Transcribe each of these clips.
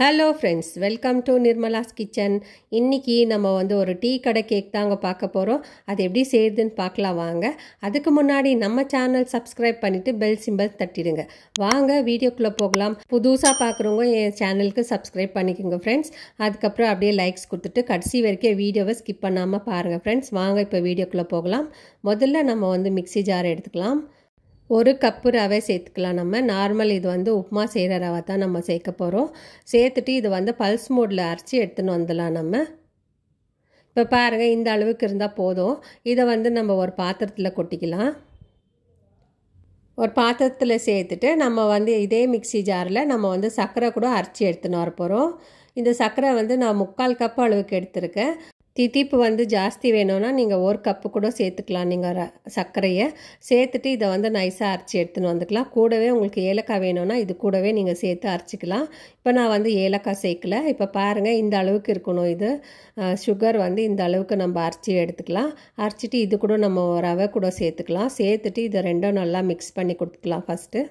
Hello friends, welcome to Nirmala's kitchen. இன்றைக்கி நம்ம ஒரு டீ கடை கேக் தாங்க பார்க்க போகிறோம். அது எப்படி செய்யுதுன்னு பார்க்கலாம் வாங்க. அதுக்கு முன்னாடி நம்ம சேனல் சப்ஸ்கிரைப் பண்ணிவிட்டு பெல் சிம்பிள் தட்டிடுங்க. வாங்க வீடியோக்குள்ளே போகலாம். புதுசாக பார்க்குறவங்க என் சேனலுக்கு சப்ஸ்கிரைப் பண்ணிக்கோங்க ஃப்ரெண்ட்ஸ். அதுக்கப்புறம் அப்படியே லைக்ஸ் கொடுத்துட்டு கடைசி வரைக்கும் வீடியோவை ஸ்கிப் பண்ணாமல் பாருங்கள் ஃப்ரெண்ட்ஸ். வாங்க இப்போ வீடியோக்குள்ளே போகலாம். முதல்ல நம்ம மிக்ஸி ஜார் எடுத்துக்கலாம். ஒரு கப்பு ரவை சேர்த்துக்கலாம். நம்ம நார்மல் இது உப்புமா செய்கிற ரவை தான் நம்ம சேர்க்க போகிறோம். சேர்த்துட்டு இது பல்ஸ் மோடில் அரைச்சி எடுத்துன்னு வந்துடலாம். நம்ம இப்போ பாருங்கள், இந்த அளவுக்கு இருந்தால் போதும். இதை நம்ம ஒரு பாத்திரத்தில் கொட்டிக்கலாம். ஒரு பாத்திரத்தில் சேர்த்துட்டு நம்ம இதே மிக்ஸி ஜாரில் நம்ம சர்க்கரை கூட அரைச்சி எடுத்துன்னு வர போகிறோம். இந்த சர்க்கரை நான் 3/4 கப் அளவுக்கு எடுத்திருக்கேன். தித்திப்பு ஜாஸ்தி வேணும்னா நீங்கள் 1 கப்பு கூட சேர்த்துக்கலாம். நீங்கள் சர்க்கரையை சேர்த்துட்டு இதை நைஸாக அரைச்சி எடுத்துன்னு வந்துக்கலாம். கூடவே உங்களுக்கு ஏலக்காய் வேணும்னா இது கூடவே நீங்கள் சேர்த்து அரைச்சிக்கலாம். இப்போ நான் ஏலக்காய் சேர்க்கல. இப்போ பாருங்கள், இந்த அளவுக்கு இருக்கணும். இது சுகர் இந்த அளவுக்கு நம்ம அரைச்சி எடுத்துக்கலாம். அரைச்சிட்டு இது கூட நம்ம ரவை கூட சேர்த்துக்கலாம். சேர்த்துட்டு இதை ரெண்டும் நல்லா மிக்ஸ் பண்ணி கொடுத்துக்கலாம். ஃபஸ்ட்டு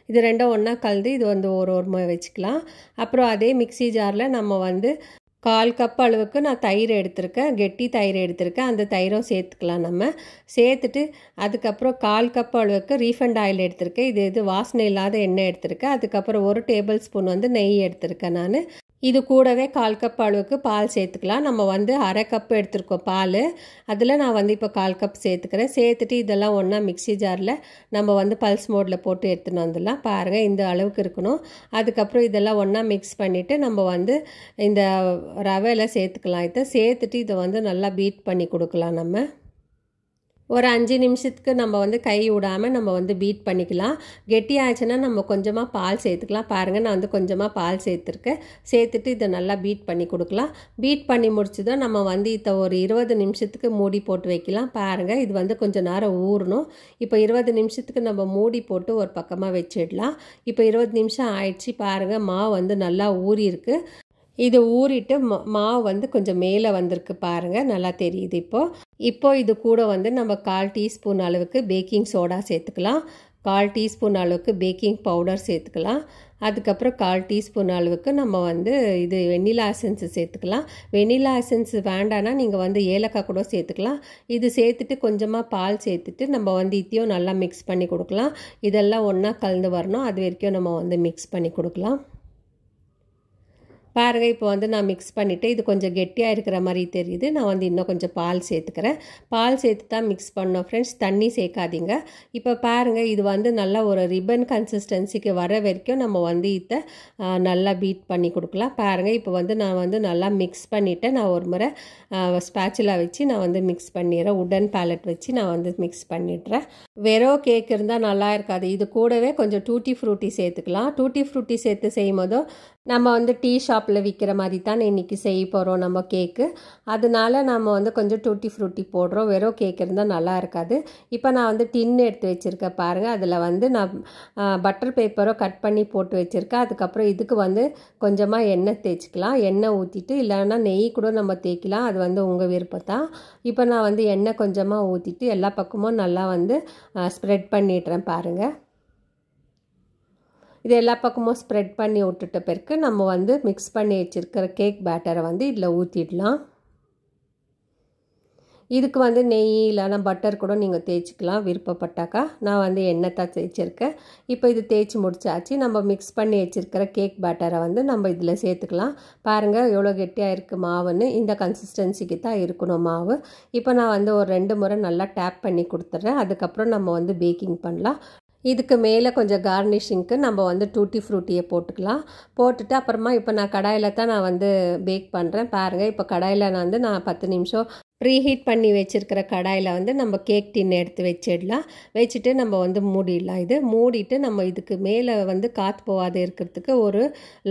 இது ரெண்டும் ஒன்றா கலந்து இது ஒரு முறை வச்சுக்கலாம். அப்புறம் அதே மிக்ஸி ஜாரில் நம்ம 1/4 கப் அளவுக்கு நான் தயிர் எடுத்திருக்கேன். கெட்டி தயிர் எடுத்திருக்கேன். அந்த தயிரும் சேர்த்துக்கலாம். நம்ம சேர்த்துட்டு அதுக்கப்புறம் 1/4 கப் அளவுக்கு ரீஃபண்ட் ஆயில் எடுத்திருக்கேன். இது வாசனை இல்லாத எண்ணெய் எடுத்திருக்கேன். அதுக்கப்புறம் 1 டேபிள் ஸ்பூன் நெய் எடுத்திருக்கேன் நான். இது கூடவே 1/4 கப் அளவுக்கு பால் சேர்த்துக்கலாம். நம்ம 1/2 கப் எடுத்துருக்கோம் பால். அதில் நான் இப்போ 1/4 கப் சேர்த்துக்கிறேன். சேர்த்துட்டு இதெல்லாம் ஒன்றா மிக்ஸி ஜாரில் நம்ம பல்ஸ் மோடில் போட்டு எடுத்துன்னு வந்துடலாம். பாருங்கள், இந்த அளவுக்கு இருக்கணும். அதுக்கப்புறம் இதெல்லாம் ஒன்றா மிக்ஸ் பண்ணிவிட்டு நம்ம இந்த ரவையில் சேர்த்துக்கலாம். இதை சேர்த்துட்டு இதை நல்லா பீட் பண்ணி கொடுக்கலாம். நம்ம ஒரு 5 நிமிஷத்துக்கு நம்ம கை விடாமல் நம்ம பீட் பண்ணிக்கலாம். கெட்டி ஆச்சுன்னா நம்ம கொஞ்சமாக பால் சேர்த்துக்கலாம். பாருங்கள், நான் கொஞ்சமாக பால் சேர்த்துருக்கேன். சேர்த்துட்டு இதை நல்லா பீட் பண்ணி கொடுக்கலாம். பீட் பண்ணி முடிச்சதும் நம்ம இதை ஒரு 20 நிமிஷத்துக்கு மூடி போட்டு வைக்கலாம். பாருங்கள், இது கொஞ்சம் நேரம் ஊறணும். இப்போ 20 நிமிஷத்துக்கு நம்ம மூடி போட்டு ஒரு பக்கமாக வச்சிடலாம். இப்போ 20 நிமிஷம் ஆயிடுச்சு. பாருங்கள், மாவு நல்லா ஊறி இருக்குது. இது ஊறிட்டு மாவு கொஞ்சம் மேலே வந்திருக்கு. பாருங்கள், நல்லா தெரியுது. இப்போ இது கூட நம்ம 1/4 டீஸ்பூன் அளவுக்கு பேக்கிங் சோடா சேர்த்துக்கலாம். 1/4 டீஸ்பூன் அளவுக்கு பேக்கிங் பவுடர் சேர்த்துக்கலாம். அதுக்கப்புறம் 1/4 டீஸ்பூன் அளவுக்கு நம்ம இது வெண்ணிலா எசன்ஸ் சேர்த்துக்கலாம். வெண்ணிலா எசன்ஸ் வேண்டான்னா நீங்கள் ஏலக்காய் கூட சேர்த்துக்கலாம். இது சேர்த்துட்டு கொஞ்சமாக பால் சேர்த்துட்டு நம்ம இதையும் நல்லா மிக்ஸ் பண்ணி கொடுக்கலாம். இதெல்லாம் ஒன்றா கலந்து வரணும். அது வரைக்கும் நம்ம மிக்ஸ் பண்ணி கொடுக்கலாம். பாருங்கள், இப்போ நான் மிக்ஸ் பண்ணிவிட்டு இது கொஞ்சம் கெட்டியாக இருக்கிற மாதிரி தெரியுது. நான் இன்னும் கொஞ்சம் பால் சேர்த்துக்கிறேன். பால் சேர்த்து தான் மிக்ஸ் பண்ணோம் ஃப்ரெண்ட்ஸ். தண்ணி சேர்க்காதீங்க. இப்போ பாருங்கள், இது நல்லா ஒரு ரிப்பன் கன்சிஸ்டன்சிக்கு வர வரைக்கும் நம்ம இதை நல்லா பீட் பண்ணி கொடுக்கலாம். பாருங்கள், இப்போ நான் நல்லா மிக்ஸ் பண்ணிவிட்டேன். நான் ஒரு முறை ஸ்பேச்சுலா வச்சு நான் மிக்ஸ் பண்ணிடுறேன். உடன் பேலட் வச்சு நான் மிக்ஸ் பண்ணிடுறேன். வெறும் கேக் இருந்தால் நல்லா இருக்காது. இது கூடவே கொஞ்சம் டூட்டி ஃப்ரூட்டி சேர்த்துக்கலாம். டூட்டி ஃப்ரூட்டி சேர்த்து செய்யும் போதும் நம்ம டீ ஷாப்பில் விற்கிற மாதிரி தான் இன்றைக்கி செய்ய போகிறோம் நம்ம கேக்கு. அதனால நம்ம கொஞ்சம் டூட்டி ஃப்ரூட்டி போடுறோம். வெறும் கேக் இருந்தால் நல்லா இருக்காது. இப்போ நான் டின்னு எடுத்து வச்சுருக்கேன். பாருங்கள், அதில் நான் பட்டர் பேப்பரோ கட் பண்ணி போட்டு வச்சுருக்கேன். அதுக்கப்புறம் இதுக்கு கொஞ்சமாக எண்ணெய் தேய்ச்சிக்கலாம். எண்ணெய் ஊற்றிட்டு இல்லைன்னா நெய் கூட நம்ம தேய்க்கலாம். அது உங்கள் விருப்பம் தான். இப்போ நான் எண்ணெய் கொஞ்சமாக ஊற்றிட்டு எல்லா பக்கமும் நல்லா ஸ்ப்ரெட் பண்ணிடுறேன். பாருங்கள், இது எல்லா பக்கமும் ஸ்ப்ரெட் பண்ணி விட்டுட்ட பிறகு நம்ம மிக்ஸ் பண்ணி வச்சுருக்கிற கேக் பேட்டரை இதில் ஊற்றிடலாம். இதுக்கு நெய் இல்லைனா பட்டர் கூட நீங்கள் தேய்ச்சிக்கலாம் விருப்பப்பட்டாக்கா. நான் எண்ணெய் தான் தேய்ச்சிருக்கேன். இப்போ இது தேய்ச்சி முடிச்சாச்சு. நம்ம மிக்ஸ் பண்ணி வச்சுருக்கிற கேக் பேட்டரை நம்ம இதில் சேர்த்துக்கலாம். பாருங்கள், எவ்வளோ கெட்டியாக இருக்குது மாவுன்னு. இந்த கன்சிஸ்டன்சிக்கு தான் இருக்கணும் மாவு. இப்போ நான் ஒரு 2 முறை நல்லா டேப் பண்ணி கொடுத்துட்றேன். அதுக்கப்புறம் நம்ம பேக்கிங் பண்ணலாம். இதுக்கு மேலே கொஞ்சம் கார்னிஷிங்க்கு நம்ம டூட்டி ஃப்ரூட்டியை போட்டுக்கலாம். போட்டுட்டு அப்புறமா இப்போ நான் கடாயில் தான் நான் பேக் பண்ணுறேன். பாருங்கள், இப்போ கடாயில் நான் 10 நிமிஷம் ப்ரீஹீட் பண்ணி வச்சுருக்கிற கடாயில் நம்ம கேக் டின் எடுத்து வச்சிடலாம். வச்சுட்டு நம்ம மூடிடலாம். இது மூடிட்டு நம்ம இதுக்கு மேலே காற்று போகாத இருக்கிறதுக்கு ஒரு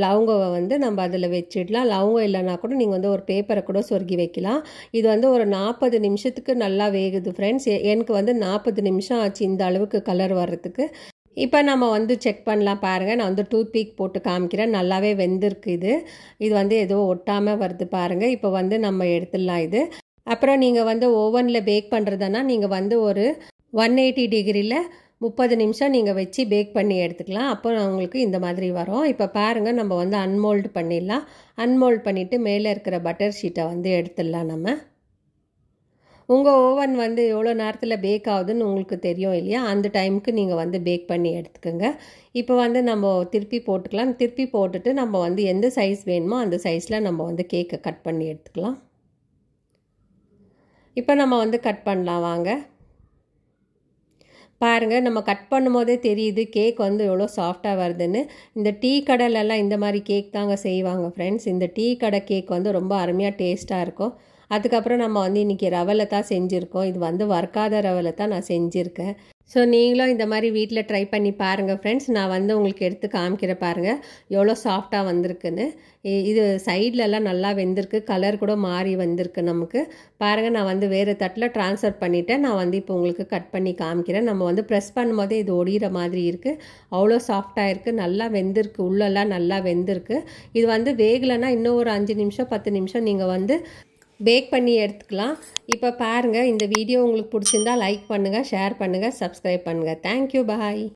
லவங்கவை நம்ம அதில் வச்சிடலாம். லவங்கம் இல்லைனா கூட நீங்கள் ஒரு பேப்பரை கூட சொருகி வைக்கலாம். இது ஒரு 40 நிமிஷத்துக்கு நல்லா வேகுது ஃப்ரெண்ட்ஸ். எனக்கு 40 நிமிஷம் ஆச்சு இந்த அளவுக்கு கலர் வர்றதுக்கு. இப்போ நம்ம செக் பண்ணலாம். பாருங்கள், நான் டூத் பீக் போட்டு காமிக்கிறேன். நல்லாவே வெந்திருக்கு. இது ஏதோ ஒட்டாமல் வருது. பாருங்கள், இப்போ நம்ம எடுத்துடலாம். இது அப்புறம் நீங்கள் ஓவனில் பேக் பண்ணுறதுனா நீங்கள் ஒரு 180 டிகிரியில் 30 நிமிஷம் நீங்கள் வச்சு பேக் பண்ணி எடுத்துக்கலாம். அப்போ உங்களுக்கு இந்த மாதிரி வரும். இப்போ பாருங்கள், நம்ம வந்து அன்மோல்டு பண்ணிடலாம். அன்மோல்ட் பண்ணிவிட்டு மேலே இருக்கிற பட்டர் ஷீட்டை வந்து எடுத்துடலாம். நம்ம உங்கள் ஓவன் வந்து எவ்வளோ நேரத்தில் பேக் ஆகுதுன்னு உங்களுக்கு தெரியும் இல்லையா? அந்த டைமுக்கு நீங்கள் வந்து பேக் பண்ணி எடுத்துக்கோங்க. இப்போ வந்து நம்ம திருப்பி போட்டுக்கலாம். திருப்பி போட்டுட்டு நம்ம வந்து எந்த சைஸ் வேணுமோ அந்த சைஸில் நம்ம வந்து கேக்கை கட் பண்ணி எடுத்துக்கலாம். இப்போ நம்ம வந்து கட் பண்ணலாம் வாங்க. பாருங்கள், நம்ம கட் பண்ணும்போதே தெரியுது கேக் வந்து எவ்வளோ சாஃப்டாக வருதுன்னு. இந்த டீ கடையிலலாம் இந்த மாதிரி கேக் தாங்க செய்வாங்க ஃப்ரெண்ட்ஸ். இந்த டீ கடை கேக் வந்து ரொம்ப அருமையாக டேஸ்ட்டாக இருக்கும். அதுக்கப்புறம் நம்ம வந்து இன்றைக்கி ரவையில் தான் செஞ்சுருக்கோம். இது வந்து வறுக்காத ரவையில் தான் நான் செஞ்சுருக்கேன். ஸோ நீங்களும் இந்த மாதிரி வீட்டில் ட்ரை பண்ணி பாருங்கள் ஃப்ரெண்ட்ஸ். நான் வந்து உங்களுக்கு எடுத்து காமிக்கிற பாருங்கள் எவ்வளோ சாஃப்டாக வந்திருக்குன்னு. இது சைட்லலாம் நல்லா வெந்திருக்கு, கலர் கூட மாறி வந்திருக்கு நமக்கு. பாருங்கள், நான் வந்து வேறு தட்டில் ட்ரான்ஸ்ஃபர் பண்ணிவிட்டேன். நான் வந்து இப்போ உங்களுக்கு கட் பண்ணி காமிக்கிறேன். நம்ம வந்து ப்ரெஸ் பண்ணும்போதே இது ஒடிகிற மாதிரி இருக்குது. அவ்வளோ சாஃப்டாக இருக்குது, நல்லா வெந்திருக்கு, உள்ளெல்லாம் நல்லா வெந்திருக்கு. இது வந்து வேகலைன்னா இன்னும் ஒரு 5 நிமிஷம் 10 நிமிஷம் நீங்கள் வந்து பேக் பண்ணி எடுத்துக்கலாம். இப்போ பாருங்கள், இந்த வீடியோ உங்களுக்கு பிடிச்சிருந்தா லைக் பண்ணுங்கள், ஷேர் பண்ணுங்கள், சப்ஸ்கிரைப் பண்ணுங்கள். தேங்க்யூ, பாய்.